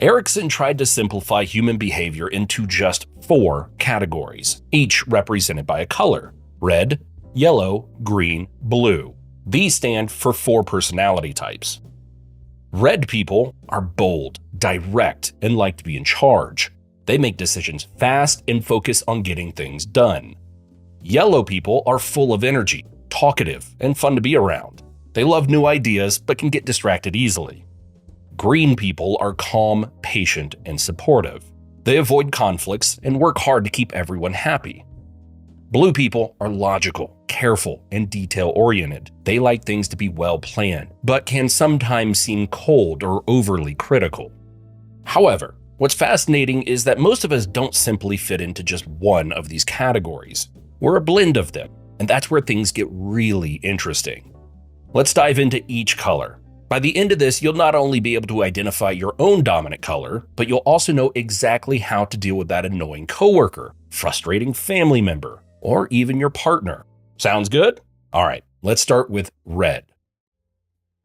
Erikson tried to simplify human behavior into just 4 categories, each represented by a color: red, yellow, green, blue. These stand for 4 personality types. Red people are bold, direct, and like to be in charge. They make decisions fast and focus on getting things done. Yellow people are full of energy, talkative, and fun to be around. They love new ideas but can get distracted easily. Green people are calm, patient, and supportive. They avoid conflicts and work hard to keep everyone happy. Blue people are logical, careful, and detail-oriented. They like things to be well-planned, but can sometimes seem cold or overly critical. However, what's fascinating is that most of us don't simply fit into just one of these categories. We're a blend of them, and that's where things get really interesting. Let's dive into each color. By the end of this, you'll not only be able to identify your own dominant color, but you'll also know exactly how to deal with that annoying coworker, frustrating family member, or even your partner. Sounds good? All right, let's start with red.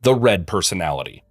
The red personality.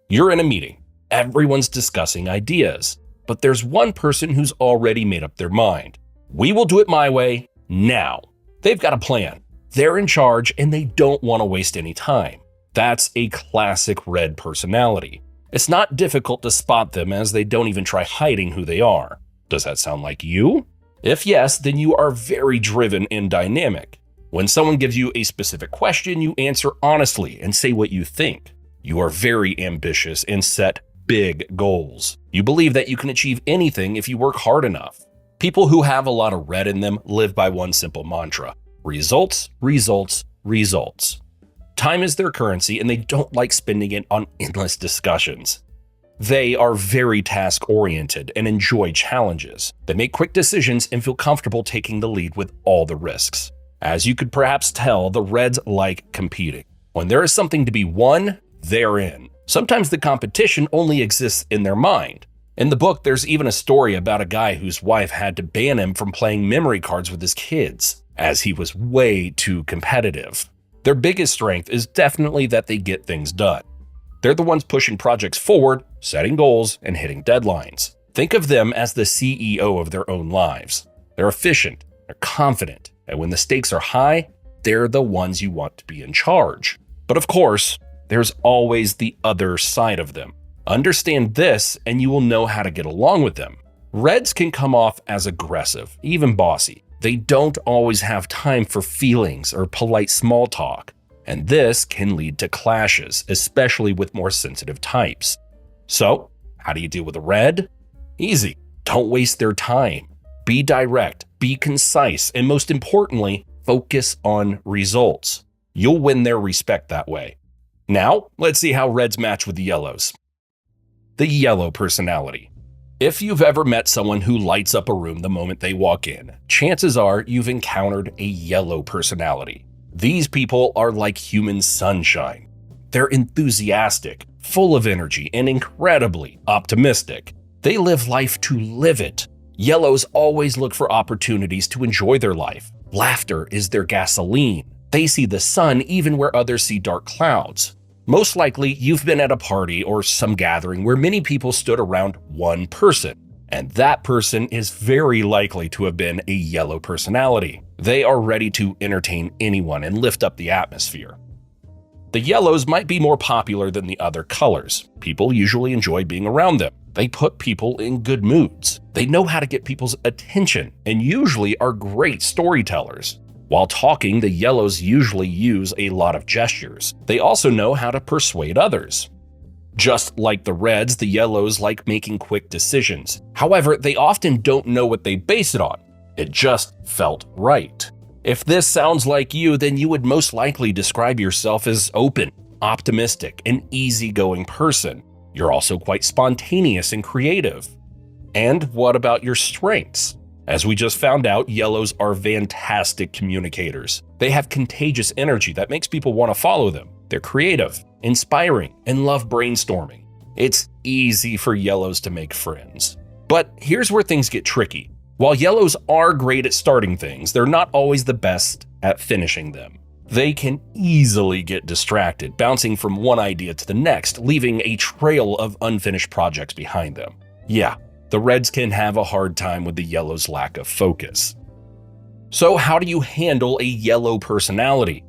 You're in a meeting. Everyone's discussing ideas, but there's one person who's already made up their mind. We will do it my way, now. They've got a plan. They're in charge and they don't want to waste any time. That's a classic red personality. It's not difficult to spot them as they don't even try hiding who they are. Does that sound like you? If yes, then you are very driven and dynamic. When someone gives you a specific question, you answer honestly and say what you think. You are very ambitious and set big goals. You believe that you can achieve anything if you work hard enough. People who have a lot of red in them live by one simple mantra: results, results, results. Time is their currency and they don't like spending it on endless discussions. They are very task-oriented and enjoy challenges. They make quick decisions and feel comfortable taking the lead with all the risks. As you could perhaps tell, the Reds like competing. When there is something to be won, they're in. Sometimes the competition only exists in their mind. In the book, there's even a story about a guy whose wife had to ban him from playing memory cards with his kids, as he was way too competitive. Their biggest strength is definitely that they get things done. They're the ones pushing projects forward, setting goals, and hitting deadlines. Think of them as the CEO of their own lives. They're efficient, they're confident, and when the stakes are high, they're the ones you want to be in charge. But of course, there's always the other side of them. Understand this, and you will know how to get along with them. Reds can come off as aggressive, even bossy. They don't always have time for feelings or polite small talk. And this can lead to clashes, especially with more sensitive types. So, how do you deal with a red? Easy. Don't waste their time. Be direct, be concise, and most importantly, focus on results. You'll win their respect that way. Now, let's see how reds match with the yellows. The yellow personality. If you've ever met someone who lights up a room the moment they walk in, chances are you've encountered a yellow personality. These people are like human sunshine. They're enthusiastic, full of energy, and incredibly optimistic. They live life to live it. Yellows always look for opportunities to enjoy their life. Laughter is their gasoline. They see the sun even where others see dark clouds. Most likely, you've been at a party or some gathering where many people stood around one person, and that person is very likely to have been a yellow personality. They are ready to entertain anyone and lift up the atmosphere. The yellows might be more popular than the other colors. People usually enjoy being around them. They put people in good moods. They know how to get people's attention and usually are great storytellers. While talking, the yellows usually use a lot of gestures. They also know how to persuade others. Just like the reds, the yellows like making quick decisions. However, they often don't know what they base it on. It just felt right. If this sounds like you, then you would most likely describe yourself as open, optimistic, and easygoing person. You're also quite spontaneous and creative. And what about your strengths? As we just found out, yellows are fantastic communicators. They have contagious energy that makes people want to follow them. They're creative, inspiring, and love brainstorming. It's easy for yellows to make friends. But here's where things get tricky. While yellows are great at starting things, they're not always the best at finishing them. They can easily get distracted, bouncing from one idea to the next, leaving a trail of unfinished projects behind them. Yeah, the Reds can have a hard time with the Yellow's lack of focus. So how do you handle a Yellow personality?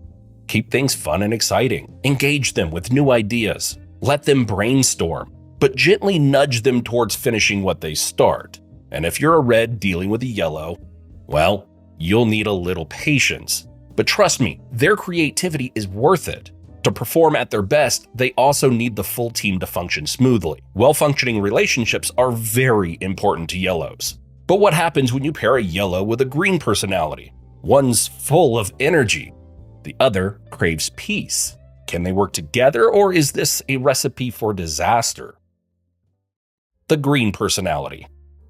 Keep things fun and exciting. Engage them with new ideas. Let them brainstorm, but gently nudge them towards finishing what they start. And if you're a Red dealing with a Yellow, well, you'll need a little patience. But trust me, their creativity is worth it. To perform at their best, they also need the full team to function smoothly. Well-functioning relationships are very important to Yellows. But what happens when you pair a Yellow with a Green personality? One's full of energy. The other craves peace. Can they work together, or is this a recipe for disaster? The Green personality.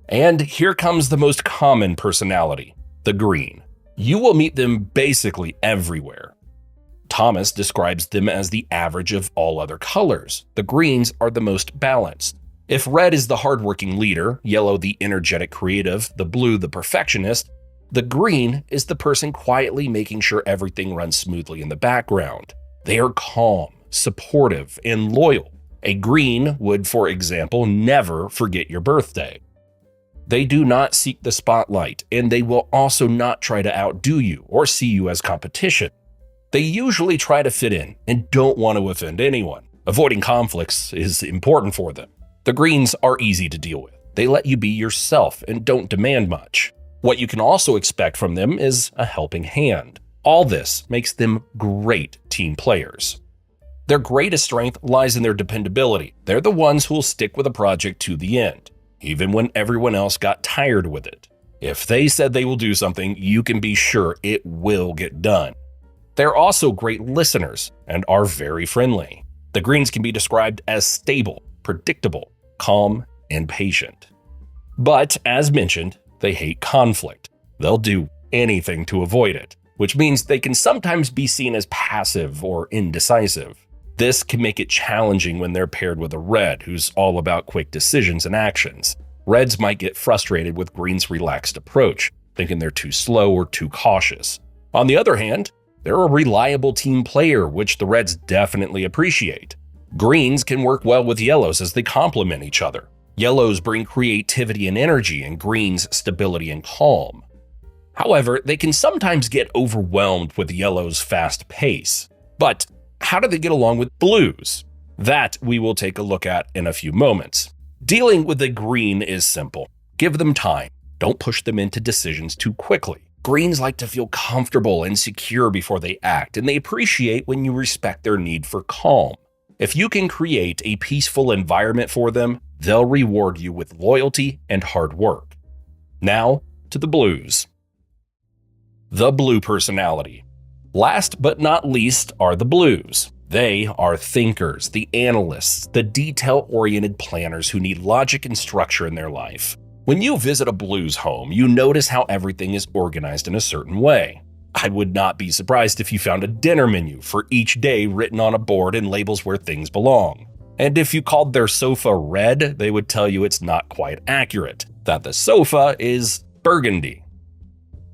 And here comes the most common personality, the Green. You will meet them basically everywhere. Thomas describes them as the average of all other colors. The Greens are the most balanced. If Red is the hardworking leader, Yellow the energetic creative, the Blue the perfectionist, the Green is the person quietly making sure everything runs smoothly in the background. They are calm, supportive, and loyal. A Green would, for example, never forget your birthday. They do not seek the spotlight, and they will also not try to outdo you or see you as competition. They usually try to fit in and don't want to offend anyone. Avoiding conflicts is important for them. The Greens are easy to deal with. They let you be yourself and don't demand much. What you can also expect from them is a helping hand. All this makes them great team players. Their greatest strength lies in their dependability. They're the ones who will stick with a project to the end, even when everyone else got tired with it. If they said they will do something, you can be sure it will get done. They're also great listeners and are very friendly. The Greens can be described as stable, predictable, calm, and patient. But as mentioned, they hate conflict. They'll do anything to avoid it, which means they can sometimes be seen as passive or indecisive. This can make it challenging when they're paired with a Red who's all about quick decisions and actions. Reds might get frustrated with Green's relaxed approach, thinking they're too slow or too cautious. On the other hand, they're a reliable team player, which the Reds definitely appreciate. Greens can work well with Yellows as they complement each other. Yellows bring creativity and energy, and Greens stability and calm. However, they can sometimes get overwhelmed with Yellow's fast pace. But how do they get along with Blues? That we will take a look at in a few moments. Dealing with a Green is simple. Give them time. Don't push them into decisions too quickly. Greens like to feel comfortable and secure before they act, and they appreciate when you respect their need for calm. If you can create a peaceful environment for them, they'll reward you with loyalty and hard work. Now to the Blues. The Blue personality. Last but not least are the Blues. They are thinkers, the analysts, the detail-oriented planners who need logic and structure in their life. When you visit a Blues home, you notice how everything is organized in a certain way. I would not be surprised if you found a dinner menu for each day written on a board and labels where things belong. And if you called their sofa red, they would tell you it's not quite accurate, that the sofa is burgundy.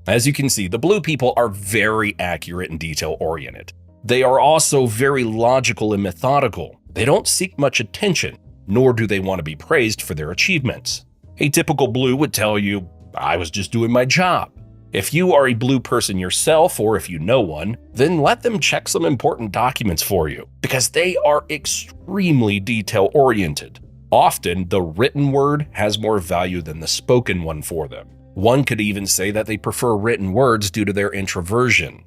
As you can see, the Blue people are very accurate and detail-oriented. They are also very logical and methodical. They don't seek much attention, nor do they want to be praised for their achievements. A typical Blue would tell you, I was just doing my job. If you are a Blue person yourself, or if you know one, then let them check some important documents for you, because they are extremely detail-oriented. Often, the written word has more value than the spoken one for them. One could even say that they prefer written words due to their introversion.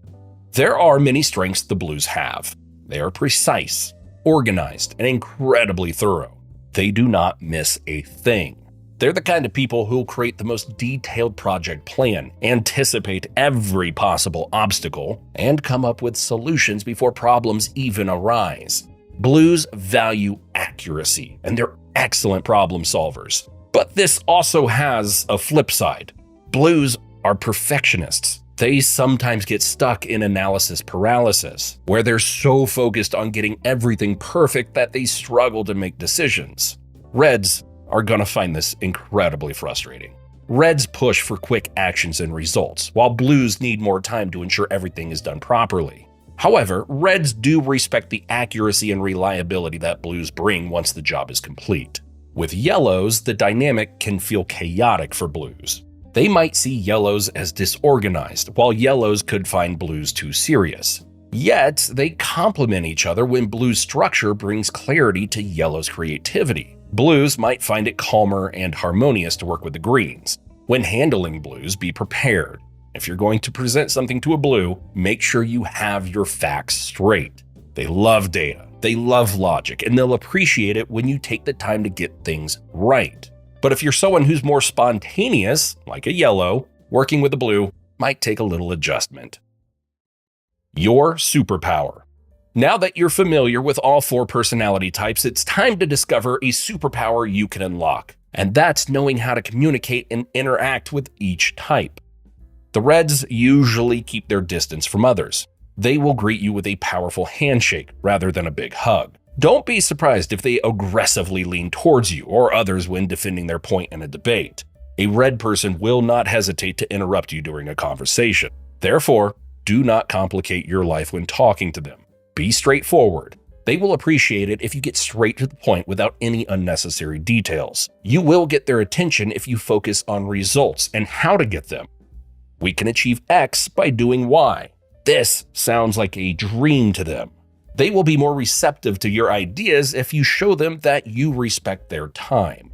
There are many strengths the Blues have. They are precise, organized, and incredibly thorough. They do not miss a thing. They're the kind of people who'll create the most detailed project plan, anticipate every possible obstacle, and come up with solutions before problems even arise. Blues value accuracy, and they're excellent problem solvers. But this also has a flip side. Blues are perfectionists. They sometimes get stuck in analysis paralysis, where they're so focused on getting everything perfect that they struggle to make decisions. Reds are gonna find this incredibly frustrating. Reds push for quick actions and results, while Blues need more time to ensure everything is done properly. However, reds do respect the accuracy and reliability that blues bring once the job is complete. With yellows, the dynamic can feel chaotic for blues. They might see yellows as disorganized, while yellows could find blues too serious. Yet, they complement each other when blue's structure brings clarity to yellow's creativity. Blues might find it calmer and harmonious to work with the greens. When handling blues, be prepared. If you're going to present something to a blue, make sure you have your facts straight. They love data, they love logic, and they'll appreciate it when you take the time to get things right. But if you're someone who's more spontaneous, like a yellow, working with a blue might take a little adjustment. Your superpower. Now that you're familiar with all 4 personality types, it's time to discover a superpower you can unlock, and that's knowing how to communicate and interact with each type. The reds usually keep their distance from others. They will greet you with a powerful handshake rather than a big hug. Don't be surprised if they aggressively lean towards you or others when defending their point in a debate. A red person will not hesitate to interrupt you during a conversation. Therefore, do not complicate your life when talking to them. Be straightforward. They will appreciate it if you get straight to the point without any unnecessary details. You will get their attention if you focus on results and how to get them. We can achieve X by doing Y. This sounds like a dream to them. They will be more receptive to your ideas if you show them that you respect their time.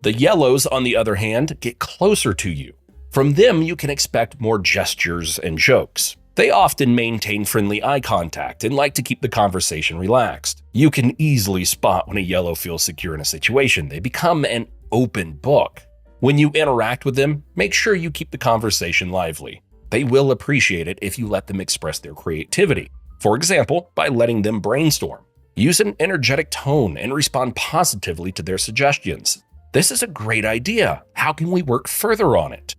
The yellows, on the other hand, get closer to you. From them, you can expect more gestures and jokes. They often maintain friendly eye contact and like to keep the conversation relaxed. You can easily spot when a yellow feels secure in a situation. They become an open book. When you interact with them, make sure you keep the conversation lively. They will appreciate it if you let them express their creativity. For example, by letting them brainstorm. Use an energetic tone and respond positively to their suggestions. This is a great idea. How can we work further on it?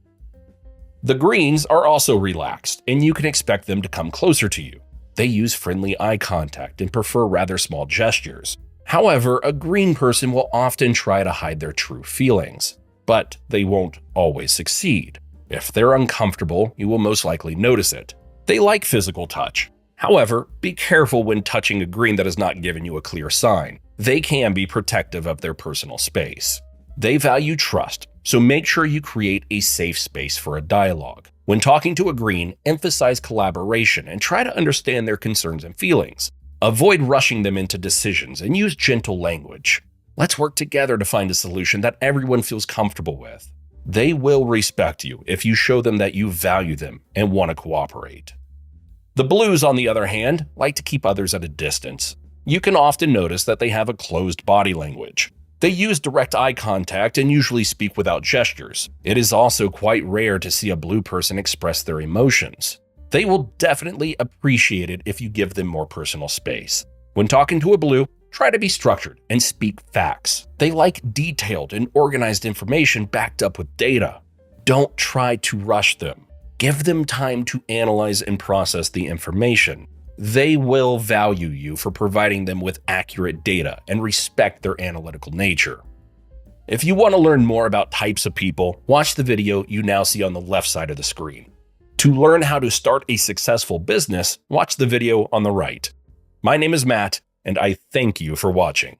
The greens are also relaxed, and you can expect them to come closer to you. They use friendly eye contact and prefer rather small gestures. However, a green person will often try to hide their true feelings, but they won't always succeed. If they're uncomfortable, you will most likely notice it. They like physical touch. However, be careful when touching a green that has not given you a clear sign. They can be protective of their personal space. They value trust, so make sure you create a safe space for a dialogue. When talking to a green, emphasize collaboration and try to understand their concerns and feelings. Avoid rushing them into decisions and use gentle language. Let's work together to find a solution that everyone feels comfortable with. They will respect you if you show them that you value them and want to cooperate. The blues, on the other hand, like to keep others at a distance. You can often notice that they have a closed body language. They use direct eye contact and usually speak without gestures. It is also quite rare to see a blue person express their emotions. They will definitely appreciate it if you give them more personal space. When talking to a blue, try to be structured and speak facts. They like detailed and organized information backed up with data. Don't try to rush them. Give them time to analyze and process the information. They will value you for providing them with accurate data and respect their analytical nature. If you want to learn more about types of people, watch the video you now see on the left side of the screen. To learn how to start a successful business, watch the video on the right. My name is Matt, and I thank you for watching.